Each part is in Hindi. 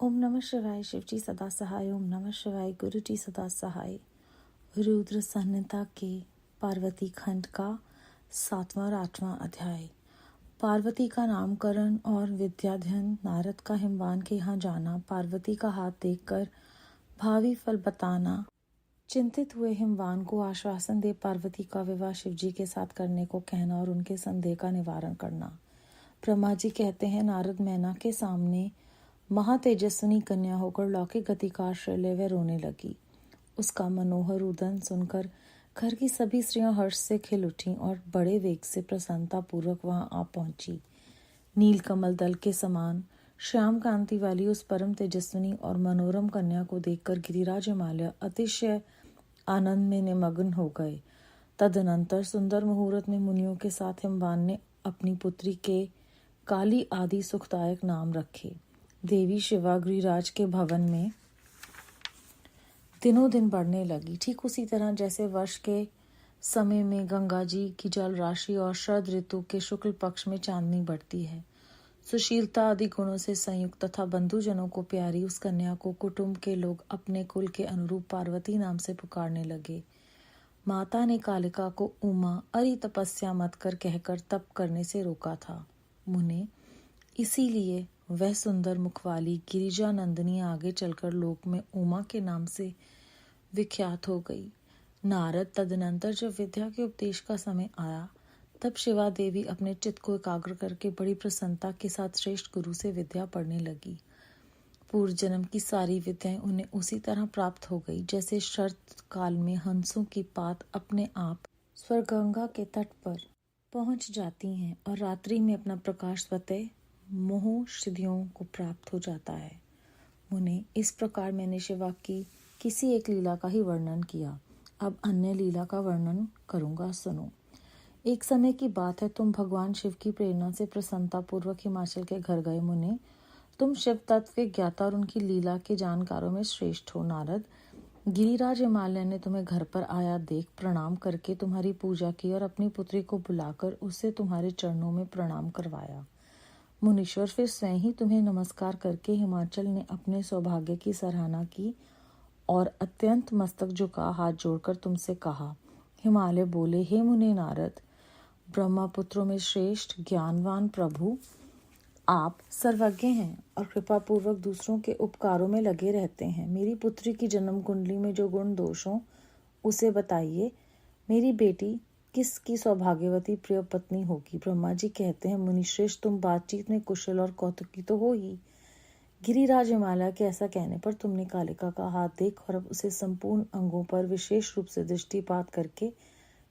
ओम नमः शिवाय। शिवजी सदा सहाय। ओम नमः शिवाय। गुरु जी सदा सहाय। रुद्र संहिता के पार्वती खंड का 7वां और 8वां अध्याय। पार्वती का नामकरण और विद्याध्ययन। नारद का हिमवान के यहाँ जाना। पार्वती का हाथ देखकर भावी फल बताना। चिंतित हुए हिमवान को आश्वासन दे पार्वती का विवाह शिवजी के साथ करने को कहना और उनके संदेह का निवारण करना। ब्रह्मा जी कहते हैं, नारद मैना के सामने महातेजस्विनी कन्या होकर लौकिक गति का आश्रय ले वह रोने लगी। उसका मनोहर रुदन सुनकर घर की सभी स्त्रियां हर्ष से खिल उठीं और बड़े वेग से प्रसन्नता पूर्वक वहां आ पहुंची। नील कमल दल के समान श्याम कांति वाली उस परम तेजस्विनी और मनोरम कन्या को देखकर गिरिराज हिमालय अतिशय आनंद में निमग्न हो गए। तदनंतर सुंदर मुहूर्त में मुनियों के साथ हिमवान ने अपनी पुत्री के काली आदि सुखदायक नाम रखे। देवी शिवा गिरिराज के भवन में दिनों दिन बढ़ने लगी। ठीक उसी तरह जैसे वर्ष के समय में गंगा जी की जल राशि और शरद ऋतु के शुक्ल पक्ष में चांदनी बढ़ती है। सुशीलता आदि गुणों से संयुक्त तथा बंधुजनों को प्यारी उस कन्या को कुटुंब के लोग अपने कुल के अनुरूप पार्वती नाम से पुकारने लगे। माता ने कालिका को उमा अरि तपस्या मत कर कहकर तप करने से रोका था। मुने इसीलिए वह सुंदर मुख वाली गिरिजा नंदिनी आगे चलकर लोक में उमा के नाम से विख्यात हो गई। नारद तदनंतर जब विद्या के उपदेश का समय आया, तब शिवा देवी अपने चित्त को एकाग्र करके बड़ी प्रसन्नता के साथ श्रेष्ठ गुरु से विद्या पढ़ने लगी। पूर्व जन्म की सारी विद्याएं उन्हें उसी तरह प्राप्त हो गई जैसे शरत काल में हंसों की पात अपने आप स्वर्गंगा के तट पर पहुंच जाती हैं और रात्रि में अपना प्रकाश स्वतः मोह सिद्धियों को प्राप्त हो जाता है। मुने इस प्रकार मैंने शिवा की किसी एक लीला का ही वर्णन किया। अब अन्य लीला का वर्णन करूंगा, सुनो। एक समय की बात है, तुम भगवान शिव की प्रेरणा से प्रसन्नता पूर्वक हिमाचल के घर गए। मुने तुम शिव तत्व के ज्ञाता और उनकी लीला के जानकारों में श्रेष्ठ हो। नारद गिरिराज हिमालय ने तुम्हें घर पर आया देख प्रणाम करके तुम्हारी पूजा की और अपनी पुत्री को बुलाकर उससे तुम्हारे चरणों में प्रणाम करवाया। मुनीश्वर फिर स्वयं ही तुम्हें नमस्कार करके हिमाचल ने अपने सौभाग्य की सराहना की और अत्यंत मस्तक झुका हाथ जोड़कर तुमसे कहा। हिमालय बोले, हे मुने नारद, ब्रह्मपुत्रों में श्रेष्ठ ज्ञानवान प्रभु आप सर्वज्ञ हैं और कृपा पूर्वक दूसरों के उपकारों में लगे रहते हैं। मेरी पुत्री की जन्म कुंडली में जो गुण दोष हो उसे बताइए। मेरी बेटी किसकी सौभाग्यवती प्रिय पत्नी होगी? ब्रह्मा जी कहते हैं, मुनिश्रेष्ठ तुम बातचीत में कुशल और कौतुकी तो हो ही। गिरिराज हिमालय के ऐसा कहने पर तुमने कालिका का हाथ देख और अब उसे संपूर्ण अंगों पर विशेष रूप से दृष्टिपात करके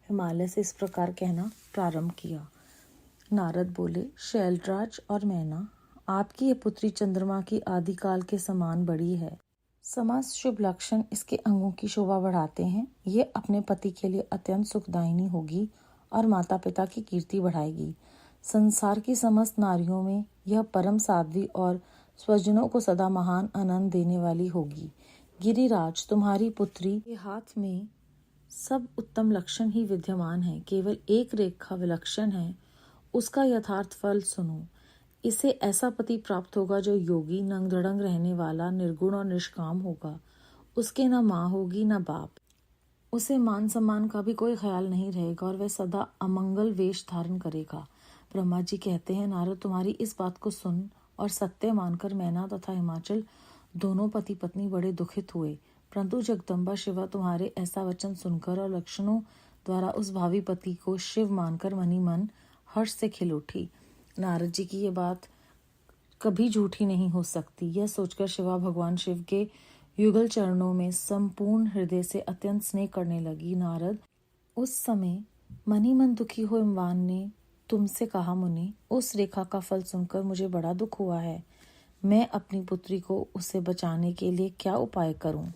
हिमालय से इस प्रकार कहना प्रारंभ किया। नारद बोले, शैलराज और मैना, आपकी ये पुत्री चंद्रमा की आदिकाल के समान बड़ी है। समस्त शुभ लक्षण इसके अंगों की शोभा बढ़ाते हैं। ये अपने पति के लिए अत्यंत सुखदायिनी होगी और माता पिता की कीर्ति बढ़ाएगी। संसार की समस्त नारियों में यह परम साध्वी और स्वजनों को सदा महान आनंद देने वाली होगी। गिरिराज, तुम्हारी पुत्री के हाथ में सब उत्तम लक्षण ही विद्यमान है, केवल एक रेखा विलक्षण है। उसका यथार्थ फल सुनो। इसे ऐसा पति प्राप्त होगा जो योगी, नंग धड़ंग रहने वाला, निर्गुण और निष्काम होगा। उसके न माँ होगी न बाप। उसे मान सम्मान का भी कोई ख्याल नहीं रहेगा और वह सदा अमंगल वेश धारण करेगा। ब्रह्मा जी कहते हैं, नारद तुम्हारी इस बात को सुन और सत्य मानकर मैना तथा हिमाचल दोनों पति पत्नी बड़े दुखित हुए। परंतु जगदम्बा शिवा तुम्हारे ऐसा वचन सुनकर और लक्षणों द्वारा उस भावी पति को शिव मानकर मनी मन हर्ष से खिल उठी। नारद जी की ये बात कभी झूठी नहीं हो सकती। यह सोचकर शिवा भगवान शिव के युगल चरणों में संपूर्ण हृदय से अत्यंत स्नेह करने लगी। नारद, उस समय मनी मन दुखी हुए हिमवान ने तुमसे कहा, मुनि उस रेखा का फल सुनकर मुझे बड़ा दुख हुआ है। मैं अपनी पुत्री को उससे बचाने के लिए क्या उपाय करूं?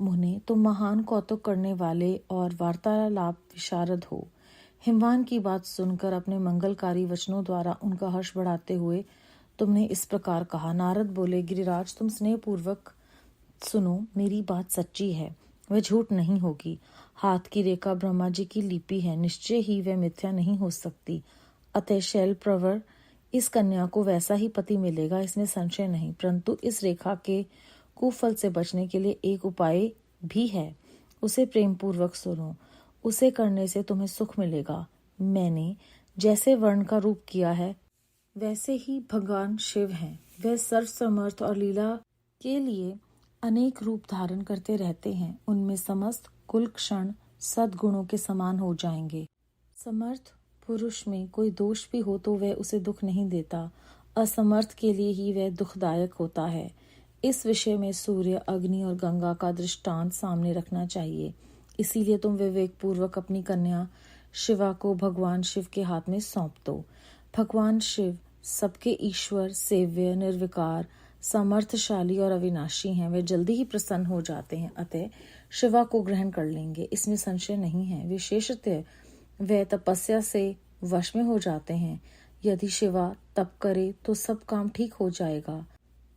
मुने, तुम महान कौतुक करने वाले और वार्तालाप विशारद हो। हिमवान की बात सुनकर अपने मंगलकारी वचनों द्वारा उनका हर्ष बढ़ाते हुए तुमने इस प्रकार कहा। नारद बोले, गिरिराज तुम स्नेह पूर्वक सुनो, मेरी बात सच्ची है, वह झूठ नहीं होगी। हाथ की रेखा ब्रह्मा जी की लिपि है, निश्चय ही वह मिथ्या नहीं हो सकती। अतः शैल प्रवर इस कन्या को वैसा ही पति मिलेगा, इसमें संशय नहीं। परंतु इस रेखा के कुफल से बचने के लिए एक उपाय भी है। उसे प्रेम पूर्वक सुनो। उसे करने से तुम्हें सुख मिलेगा। मैंने जैसे वर्ण का रूप किया है वैसे ही भगवान शिव हैं। वह सर्वसमर्थ और लीला के लिए अनेक रूप धारण करते रहते हैं। उनमें समस्त कुल क्षण सद्गुणों के समान हो जाएंगे। समर्थ पुरुष में कोई दोष भी हो तो वह उसे दुख नहीं देता। असमर्थ के लिए ही वह दुखदायक होता है। इस विषय में सूर्य, अग्नि और गंगा का दृष्टांत सामने रखना चाहिए। इसीलिए तुम विवेक पूर्वक अपनी कन्या शिवा को भगवान शिव के हाथ में सौंप दो। भगवान शिव सबके ईश्वर, सेव्य, निर्विकार, सामर्थ्यशाली और अविनाशी हैं। वे जल्दी ही प्रसन्न हो जाते हैं, अतः शिवा को ग्रहण कर लेंगे, इसमें संशय नहीं है। विशेषतः वे तपस्या से वश में हो जाते हैं। यदि शिवा तप करे तो सब काम ठीक हो जाएगा।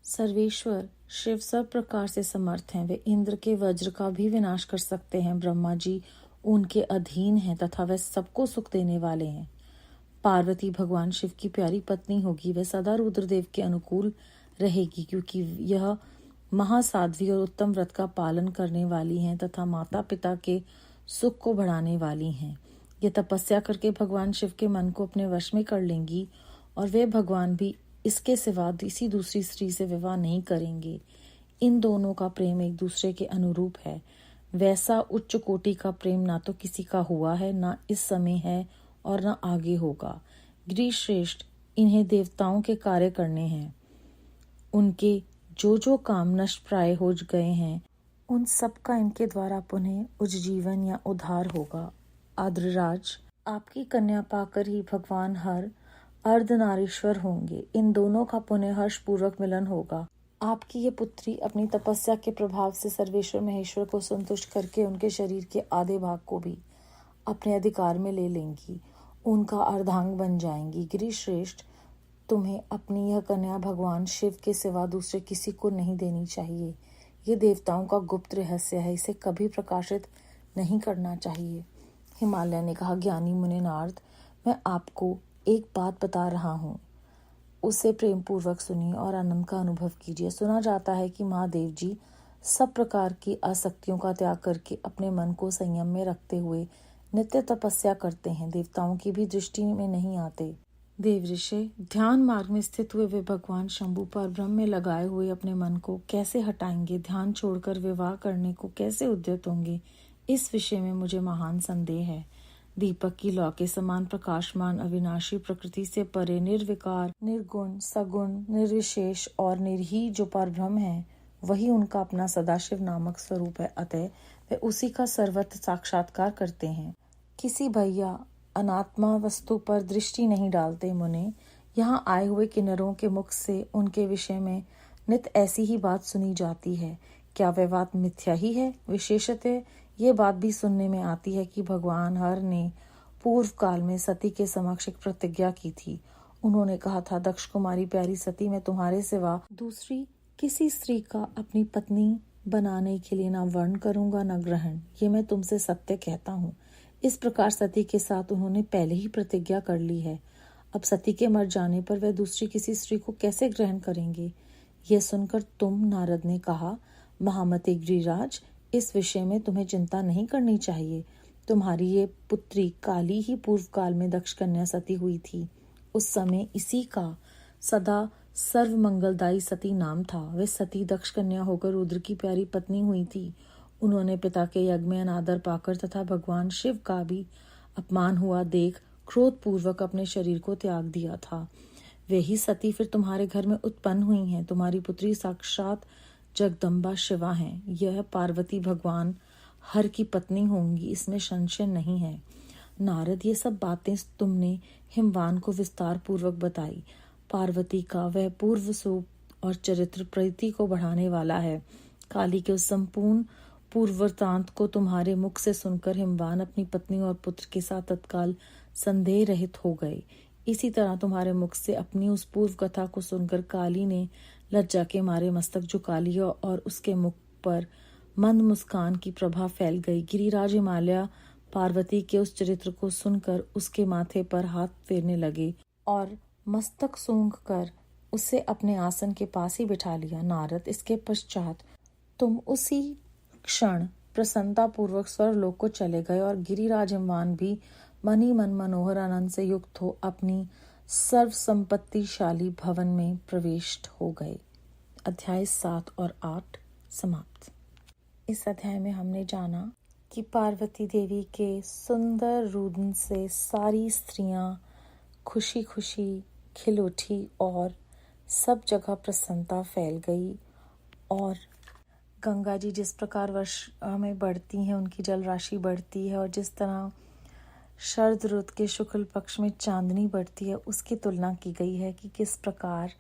सर्वेश्वर शिव सब प्रकार से समर्थ हैं। वे इंद्र के वज्र का भी विनाश कर सकते हैं। ब्रह्मा जी उनके अधीन हैं तथा वे सबको सुख देने वाले हैं। पार्वती भगवान शिव की प्यारी पत्नी होगी। वह सदा रुद्रदेव के अनुकूल रहेगी, क्योंकि यह महासाध्वी और उत्तम व्रत का पालन करने वाली हैं तथा माता पिता के सुख को बढ़ाने वाली हैं। ये तपस्या करके भगवान शिव के मन को अपने वश में कर लेंगी और वे भगवान भी इसके सिवा किसी दूसरी स्त्री से विवाह नहीं करेंगे। इन दोनों का प्रेम एक दूसरे के अनुरूप है। वैसा उच्च कोटि का प्रेम ना तो किसी का हुआ है, ना इस समय है और न आगे होगा। गिरिश्रेष्ठ, इन्हें देवताओं के कार्य करने हैं। उनके जो जो काम नष्ट प्राय हो गए हैं उन सब का इनके द्वारा पुनः उज्जीवन या उद्धार होगा। आद्रराज, आपकी कन्या पाकर ही भगवान हर अर्धनारीश्वर होंगे। इन दोनों का पुनः हर्ष पूर्वक मिलन होगा। आपकी ये पुत्री अपनी तपस्या के प्रभाव से सर्वेश्वर महेश्वर को संतुष्ट करके उनके शरीर के आधे भाग को भी अपने अधिकार में ले लेंगी, उनका अर्धांग बन जाएंगी। गिरिश्रेष्ठ, तुम्हें अपनी यह कन्या भगवान शिव के सिवा दूसरे किसी को नहीं देनी चाहिए। ये देवताओं का गुप्त रहस्य है, इसे कभी प्रकाशित नहीं करना चाहिए। हिमालय ने कहा, ज्ञानी मुनि नारद, मैं आपको एक बात बता रहा हूँ, उसे प्रेम पूर्वक सुनिए और आनंद का अनुभव कीजिए। सुना जाता है कि महादेव जी सब प्रकार की आसक्तियों का त्याग करके अपने मन को संयम में रखते हुए नित्य तपस्या करते हैं। देवताओं की भी दृष्टि में नहीं आते। देव ऋषि ध्यान मार्ग में स्थित हुए वे भगवान शंभु पर ब्रह्म में लगाए हुए अपने मन को कैसे हटाएंगे, ध्यान छोड़कर विवाह करने को कैसे उद्यत होंगे, इस विषय में मुझे महान संदेह है। दीपक की लौ के समान प्रकाशमान अविनाशी प्रकृति से परे निर्विकार, निर्गुण, सगुण, निर्विशेष और निर्ही जो परब्रह्म है, वही उनका अपना सदाशिव नामक स्वरूप है। अतः वे उसी का सर्वत्र साक्षात्कार करते हैं। किसी भैया अनात्मा वस्तु पर दृष्टि नहीं डालते। मुने, यहाँ आए हुए किन्नरों के मुख से उनके विषय में नित ऐसी ही बात सुनी जाती है। क्या वह बात मिथ्या ही है? विशेषतः ये बात भी सुनने में आती है कि भगवान हर ने पूर्व काल में सती के समक्ष एक प्रतिज्ञा की थी। उन्होंने कहा था, दक्ष कुमारी प्यारी सती, मैं तुम्हारे सिवा दूसरी किसी स्त्री का अपनी पत्नी बनाने के लिए ना वर्ण करूंगा ना ग्रहण। ये मैं तुमसे सत्य कहता हूँ। इस प्रकार सती के साथ उन्होंने पहले ही प्रतिज्ञा कर ली है। अब सती के मर जाने पर वह दूसरी किसी स्त्री को कैसे ग्रहण करेंगे? यह सुनकर तुम, नारद ने कहा, महामते गिरिराज, इस विषय में तुम्हें चिंता नहीं करनी चाहिए। तुम्हारी ये पुत्री काली ही पूर्व काल में दक्ष कन्या सती हुई थी। उस समय इसी का सदा सर्व मंगलदायी सती नाम था। वे सती दक्ष कन्या होकर रुद्र की प्यारी पत्नी हुई थी। उन्होंने पिता के यज्ञ में अनादर पाकर तथा भगवान शिव का भी अपमान हुआ देख क्रोध पूर्वक अपने शरीर को त्याग दिया था। वे ही सती फिर तुम्हारे घर में उत्पन्न हुई हैं। तुम्हारी पुत्री साक्षात जगदम्बा शिवा हैं। यह पार्वती भगवान हर की पत्नी होंगी, इसमें संशय नहीं है। नारद, ये सब बातें तुमने हिमवान को विस्तार पूर्वक बताई। पार्वती का वह पूर्व स्वरूप और चरित्र प्रीति को बढ़ाने वाला है। काली के उस संपूर्ण पूर्ववृत्तांत को तुम्हारे मुख से सुनकर हिमवान अपनी पत्नी और पुत्र के साथ तत्काल संदेह रहित हो गए। इसी तरह तुम्हारे मुख से अपनी उस पूर्व कथा को सुनकर काली ने लज्जा के मारे मस्तक झुका लिया और उसके मुख पर मंद मुस्कान की प्रभा फैल गई। गिरिराज हिमालय पार्वती के उस चरित्र को सुनकर उसके माथे पर हाथ फेरने लगे और मस्तक सूंघ कर उसे अपने आसन के पास ही बिठा लिया। नारद, इसके पश्चात तुम उसी क्षण प्रसन्नतापूर्वक स्वर्गलोक को चले गए और गिरिराज हिमवान भी मन ही मन मनोहर आनंद से युक्त हो अपनी सर्व संपत्तिशाली भवन में प्रविष्ट हो गए। अध्याय 7 और 8 समाप्त। इस अध्याय में हमने जाना कि पार्वती देवी के सुंदर रुदन से सारी स्त्रियां खुशी खुशी खिल उठी और सब जगह प्रसन्नता फैल गई। और गंगा जी जिस प्रकार वर्षा में बढ़ती हैं, उनकी जल राशि बढ़ती है, और जिस तरह शरद ऋतु के शुक्ल पक्ष में चांदनी बढ़ती है, उसकी तुलना की गई है कि किस प्रकार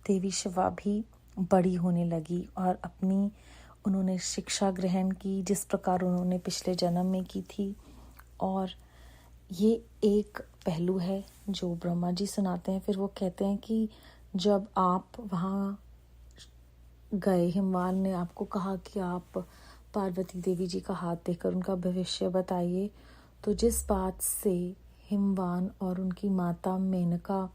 देवी शिवा भी बड़ी होने लगी और अपनी उन्होंने शिक्षा ग्रहण की जिस प्रकार उन्होंने पिछले जन्म में की थी। और ये एक पहलू है जो ब्रह्मा जी सुनाते हैं। फिर वो कहते हैं कि जब आप वहाँ गए, हिमवान ने आपको कहा कि आप पार्वती देवी जी का हाथ देखकर उनका भविष्य बताइए, तो जिस बात से हिमवान और उनकी माता मेनका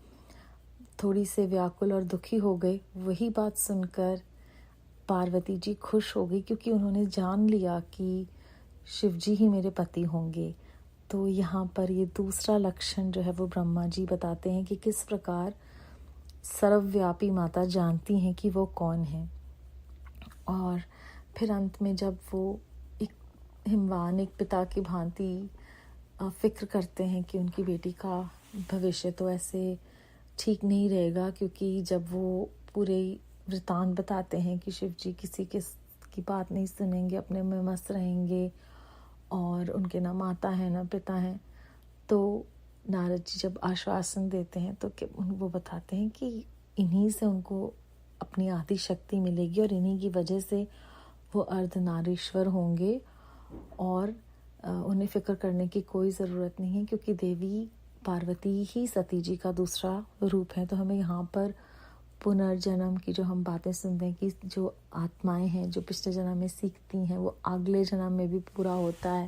थोड़ी से व्याकुल और दुखी हो गए, वही बात सुनकर पार्वती जी खुश हो गई, क्योंकि उन्होंने जान लिया कि शिव जी ही मेरे पति होंगे। तो यहाँ पर ये दूसरा लक्षण जो है वो ब्रह्मा जी बताते हैं कि किस प्रकार सर्वव्यापी माता जानती हैं कि वो कौन है। और फिर अंत में जब वो एक हिमवान एक पिता की भांति फिक्र करते हैं कि उनकी बेटी का भविष्य तो ऐसे ठीक नहीं रहेगा, क्योंकि जब वो पूरे वृतांत बताते हैं कि शिव जी किसी की बात नहीं सुनेंगे, अपने में मस्त रहेंगे और उनके ना माता है ना पिता है, तो नारद जी जब आश्वासन देते हैं तो वो बताते हैं कि इन्हीं से उनको अपनी आदि शक्ति मिलेगी और इन्हीं की वजह से वो अर्धनारीश्वर होंगे और उन्हें फिक्र करने की कोई ज़रूरत नहीं है, क्योंकि देवी पार्वती ही सती जी का दूसरा रूप है। तो हमें यहाँ पर पुनर्जन्म की जो हम बातें सुनते हैं कि जो आत्माएं हैं जो पिछले जन्म में सीखती हैं वो अगले जन्म में भी पूरा होता है।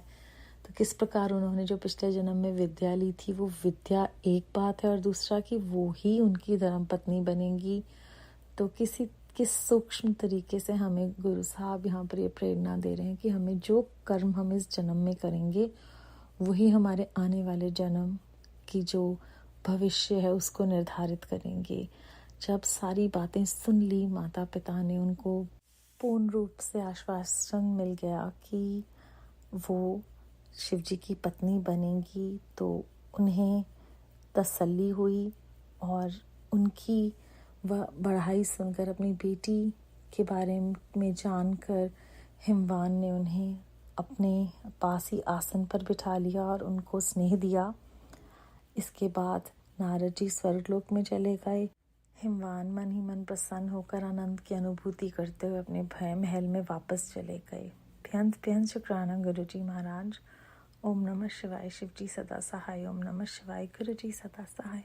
तो किस प्रकार उन्होंने जो पिछले जन्म में विद्या ली थी, वो विद्या एक बात है और दूसरा कि वो ही उनकी धर्मपत्नी बनेंगी। तो किस सूक्ष्म तरीके से हमें गुरु साहब यहाँ पर ये प्रेरणा दे रहे हैं कि हमें जो कर्म हम इस जन्म में करेंगे वही हमारे आने वाले जन्म की जो भविष्य है उसको निर्धारित करेंगे। जब सारी बातें सुन ली माता पिता ने, उनको पूर्ण रूप से आश्वासन मिल गया कि वो शिव जी की पत्नी बनेंगी, तो उन्हें तसल्ली हुई और उनकी वह बढ़ाई सुनकर, अपनी बेटी के बारे में जानकर हिमवान ने उन्हें अपने पास ही आसन पर बिठा लिया और उनको स्नेह दिया। इसके बाद नारद जी स्वर्गलोक में चले गए। हिमवान मन ही मन प्रसन्न होकर आनंद की अनुभूति करते हुए अपने भय महल में वापस चले गए। बेहद शुक्राना गुरु जी महाराज। ओम नमः शिवाय। शिव जी सदा सहाय। ओम नमः शिवाय। गुरु जी सदा सहाय।